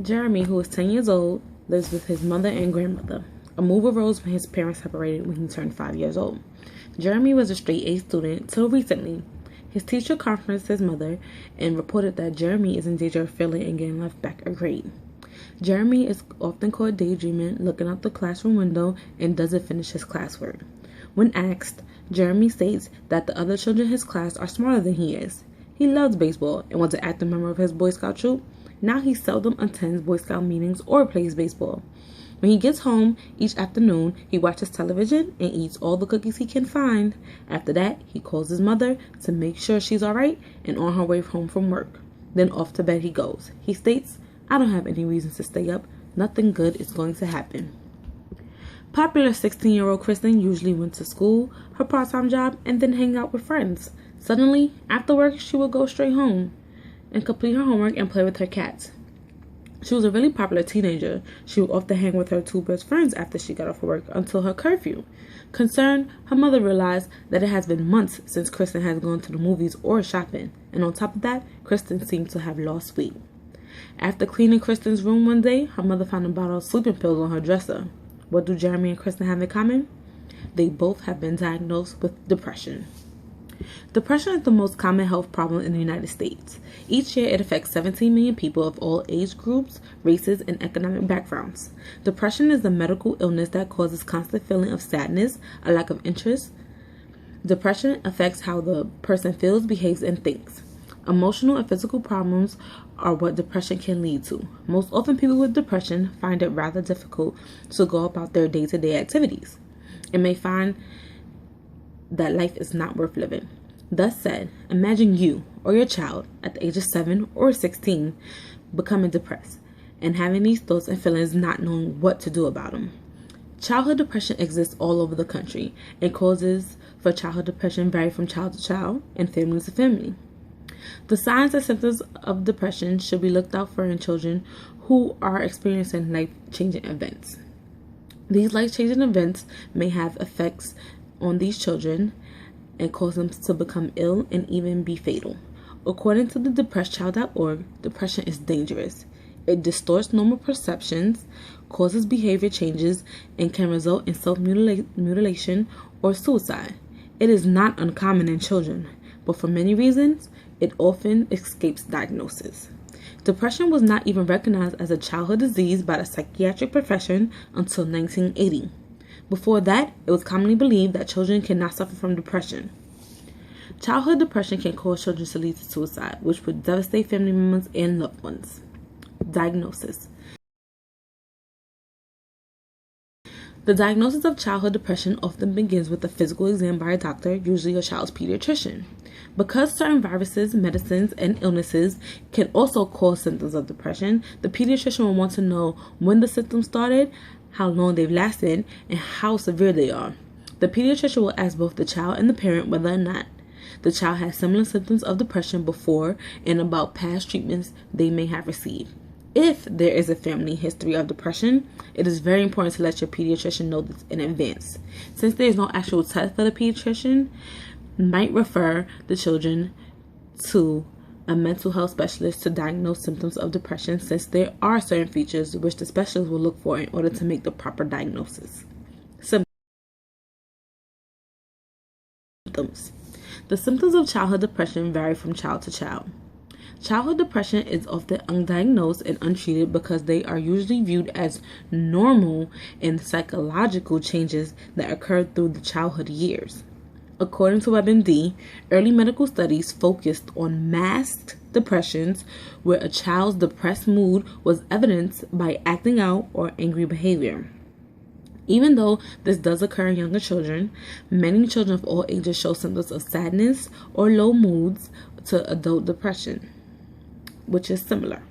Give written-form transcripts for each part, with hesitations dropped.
Jeremy, who is 10 years old, lives with his mother and grandmother. A move arose when his parents separated when he turned 5 years old. Jeremy was a straight A student till recently. His teacher conferenced his mother and reported that Jeremy is in danger of failing and getting left back a grade. Jeremy is often caught daydreaming, looking out the classroom window, and doesn't finish his classwork. When asked, Jeremy states that the other children in his class are smarter than he is. He loves baseball and was an active member of his Boy Scout troop. Now he seldom attends Boy Scout meetings or plays baseball. When he gets home each afternoon, he watches television and eats all the cookies he can find. After that, he calls his mother to make sure she's alright and on her way home from work. Then off to bed he goes. He states, "I don't have any reasons to stay up. Nothing good is going to happen." Popular 16-year-old Kristen usually went to school, her part-time job, and then hang out with friends. Suddenly, after work, she would go straight home and complete her homework and play with her cats. She was a really popular teenager. She would often hang with her two best friends after she got off of work until her curfew. Concerned, her mother realized that it has been months since Kristen has gone to the movies or shopping, and on top of that, Kristen seemed to have lost weight. After cleaning Kristen's room one day, her mother found a bottle of sleeping pills on her dresser. What do Jeremy and Kristen have in common? They both have been diagnosed with depression. Depression is the most common health problem in the United States. Each year, it affects 17 million people of all age groups, races, and economic backgrounds. Depression is a medical illness that causes constant feeling of sadness, a lack of interest. Depression affects how the person feels, behaves, and thinks. Emotional and physical problems are what depression can lead to. Most often, people with depression find it rather difficult to go about their day-to-day activities and may find that life is not worth living. Thus said, imagine you or your child at the age of 7 or 16 becoming depressed and having these thoughts and feelings not knowing what to do about them. Childhood depression exists all over the country, and causes for childhood depression vary from child to child and family to family. The signs and symptoms of depression should be looked out for in children who are experiencing life-changing events. These life-changing events may have effects on these children and cause them to become ill and even be fatal. According to the depressedchild.org, depression is dangerous. It distorts normal perceptions, causes behavior changes, and can result in self-mutilation or suicide. It is not uncommon in children, but for many reasons, it often escapes diagnosis. Depression was not even recognized as a childhood disease by the psychiatric profession until 1980. Before that, it was commonly believed that children cannot suffer from depression. Childhood depression can cause children to lead to suicide, which would devastate family members and loved ones. Diagnosis. The diagnosis of childhood depression often begins with a physical exam by a doctor, usually a child's pediatrician. Because certain viruses, medicines, and illnesses can also cause symptoms of depression, the pediatrician will want to know when the symptoms started, how long they've lasted, and how severe they are. The pediatrician will ask both the child and the parent whether or not the child has similar symptoms of depression before and about past treatments they may have received. If there is a family history of depression, it is very important to let your pediatrician know this in advance. Since there is no actual test for the pediatrician, might refer the children to a mental health specialist to diagnose symptoms of depression, since there are certain features which the specialist will look for in order to make the proper diagnosis. Symptoms. The symptoms of childhood depression vary from child to child. Childhood depression is often undiagnosed and untreated because they are usually viewed as normal and psychological changes that occur through the childhood years. According to WebMD, early medical studies focused on masked depressions where a child's depressed mood was evidenced by acting out or angry behavior. Even though this does occur in younger children, many children of all ages show symptoms of sadness or low moods to adult depression, which is similar.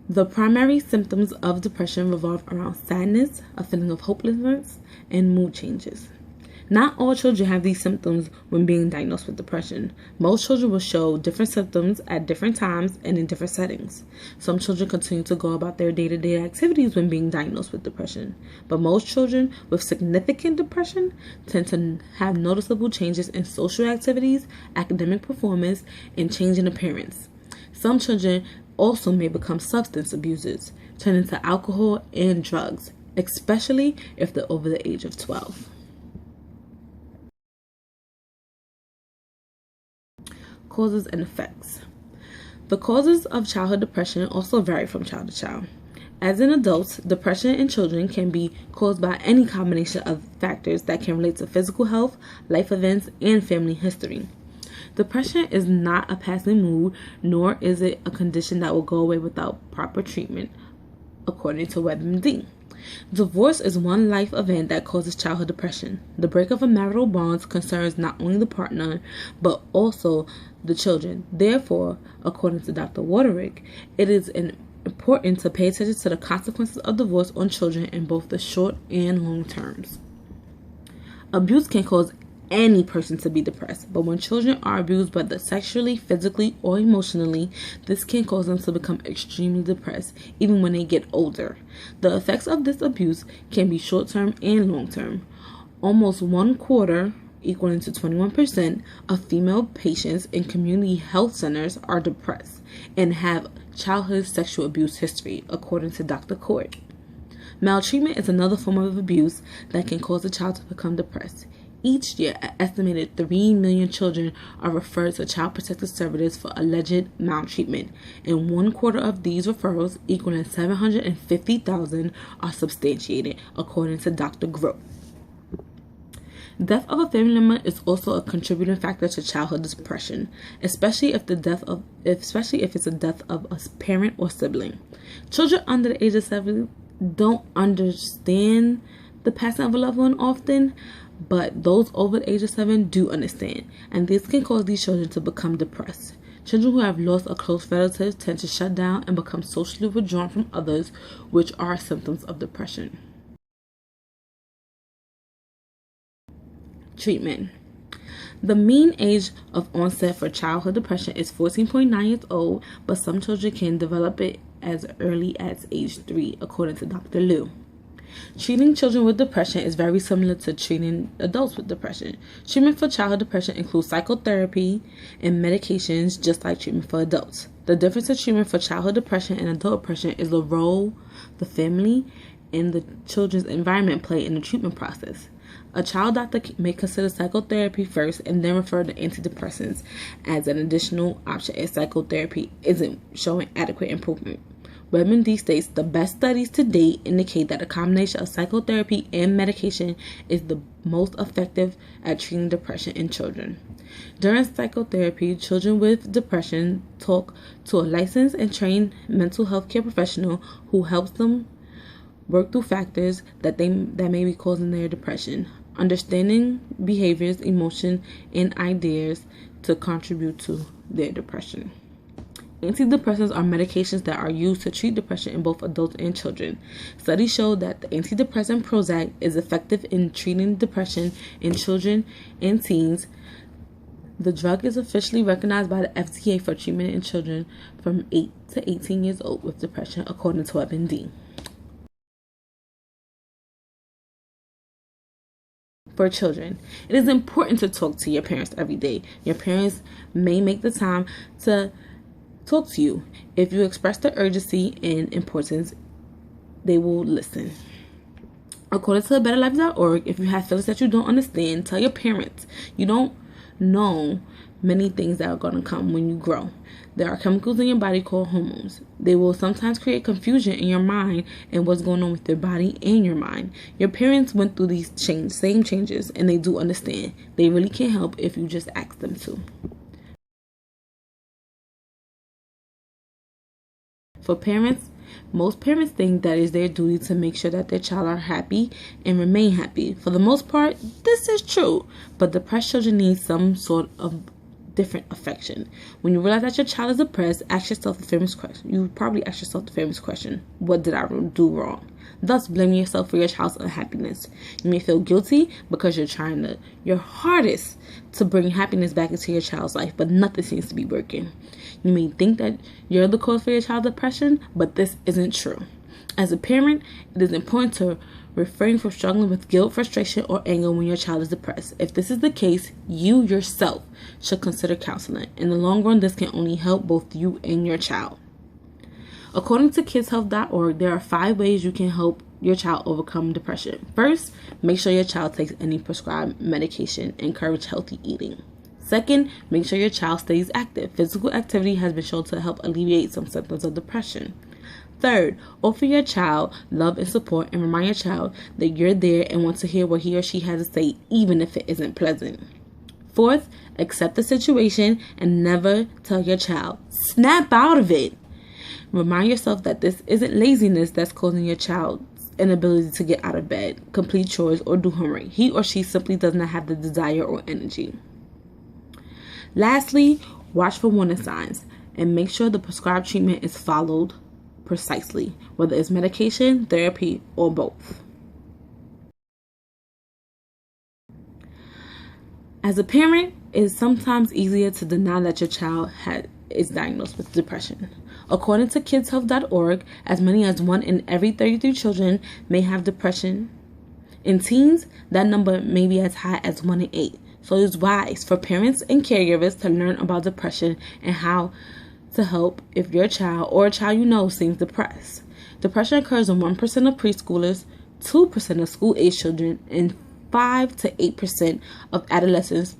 The primary symptoms of depression revolve around sadness, a feeling of hopelessness, and mood changes. Not all children have these symptoms when being diagnosed with depression. Most children will show different symptoms at different times and in different settings. Some children continue to go about their day-to-day activities when being diagnosed with depression, but most children with significant depression tend to have noticeable changes in social activities, academic performance, and change in appearance. Some children also may become substance abusers, turning to alcohol and drugs, especially if they're over the age of 12. Causes and effects. The causes of childhood depression also vary from child to child. As in adults, depression in children can be caused by any combination of factors that can relate to physical health, life events, and family history. Depression is not a passing mood, nor is it a condition that will go away without proper treatment, according to WebMD. Divorce is one life event that causes childhood depression. The break of a marital bond concerns not only the partner, but also the children. Therefore, according to Dr. Waterick, it is important to pay attention to the consequences of divorce on children in both the short and long terms. Abuse can cause any person to be depressed, but when children are abused, whether sexually, physically, or emotionally, this can cause them to become extremely depressed even when they get older. The effects of this abuse can be short-term and long-term. Almost 1/4, equaling to 21%, of female patients in community health centers are depressed and have childhood sexual abuse history, according to Dr. Court. Maltreatment is another form of abuse that can cause a child to become depressed. Each year, an estimated 3 million children are referred to Child Protective Services for alleged maltreatment, and 1/4 of these referrals, equaling 750,000, are substantiated, according to Dr. Grote. Death of a family member is also a contributing factor to childhood depression, especially if it's a death of a parent or sibling. Children under the age of 7 don't understand the passing of a loved one often, but those over the age of 7 do understand, and this can cause these children to become depressed. Children who have lost a close relative tend to shut down and become socially withdrawn from others, which are symptoms of depression. Treatment. The mean age of onset for childhood depression is 14.9 years old, but some children can develop it as early as age 3, according to Dr. Liu. Treating children with depression is very similar to treating adults with depression. Treatment for childhood depression includes psychotherapy and medications, just like treatment for adults. The difference in treatment for childhood depression and adult depression is the role the family and the children's environment play in the treatment process. A child doctor may consider psychotherapy first and then refer to antidepressants as an additional option if psychotherapy isn't showing adequate improvement. WebMD states the best studies to date indicate that a combination of psychotherapy and medication is the most effective at treating depression in children. During psychotherapy, children with depression talk to a licensed and trained mental health care professional who helps them work through factors that may be causing their depression, understanding behaviors, emotions, and ideas to contribute to their depression. Antidepressants are medications that are used to treat depression in both adults and children. Studies show that the antidepressant Prozac is effective in treating depression in children and teens. The drug is officially recognized by the FDA for treatment in children from 8 to 18 years old with depression, according to WebMD. For children, it is important to talk to your parents every day. Your parents may make the time to talk to you. If you express the urgency and importance, they will listen. According to betterlife.org, if you have feelings that you don't understand, tell your parents. You don't know many things that are going to come when you grow. There are chemicals in your body called hormones. They will sometimes create confusion in your mind and what's going on with your body and your mind. Your parents went through these same changes, and they do understand. They really can't help if you just ask them to. For parents, most parents think that it's their duty to make sure that their child are happy and remain happy. For the most part, this is true, but depressed children need some sort of different affection. When you realize that your child is depressed, ask yourself the famous question. You probably ask yourself the famous question: what did I do wrong? Thus, blaming yourself for your child's unhappiness. You may feel guilty because you're trying your hardest to bring happiness back into your child's life, but nothing seems to be working. You may think that you're the cause for your child's depression, but this isn't true. As a parent, it is important to refrain from struggling with guilt, frustration, or anger when your child is depressed. If this is the case, you yourself should consider counseling. In the long run, this can only help both you and your child. According to kidshealth.org, there are 5 ways you can help your child overcome depression. First, make sure your child takes any prescribed medication. Encourage healthy eating. Second, make sure your child stays active. Physical activity has been shown to help alleviate some symptoms of depression. Third, offer your child love and support and remind your child that you're there and want to hear what he or she has to say, even if it isn't pleasant. Fourth, accept the situation and never tell your child, snap out of it. Remind yourself that this isn't laziness that's causing your child's inability to get out of bed, complete chores, or do homework. He or she simply does not have the desire or energy. Lastly, watch for warning signs and make sure the prescribed treatment is followed precisely, whether it's medication, therapy, or both. As a parent, it is sometimes easier to deny that your child is diagnosed with depression. According to kidshealth.org, as many as 1 in every 33 children may have depression. In teens, that number may be as high as 1 in 8. So it's wise for parents and caregivers to learn about depression and how to help if your child or a child you know seems depressed. Depression occurs in 1% of preschoolers, 2% of school-age children, and 5 to 8% of adolescents,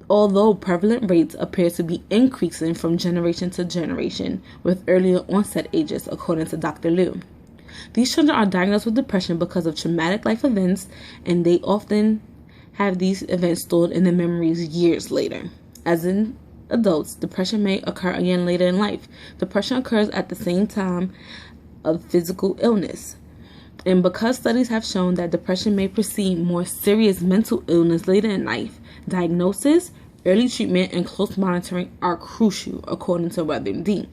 although prevalent rates appear to be increasing from generation to generation with earlier onset ages, according to Dr. Liu. These children are diagnosed with depression because of traumatic life events, and they often have these events stored in their memories years later. As in adults, depression may occur again later in life. Depression occurs at the same time of physical illness. And because studies have shown that depression may precede more serious mental illness later in life, diagnosis, early treatment, and close monitoring are crucial, according to WebMD.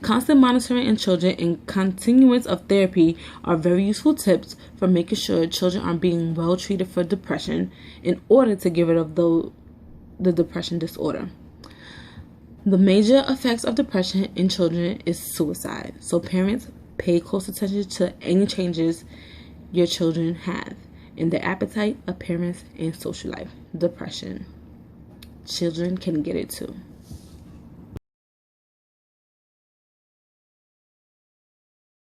Constant monitoring in children and continuance of therapy are very useful tips for making sure children are being well treated for depression in order to get rid of the depression disorder. The major effects of depression in children is suicide. So parents, pay close attention to any changes your children have in their appetite, appearance, and social life. Depression. Children can get it too.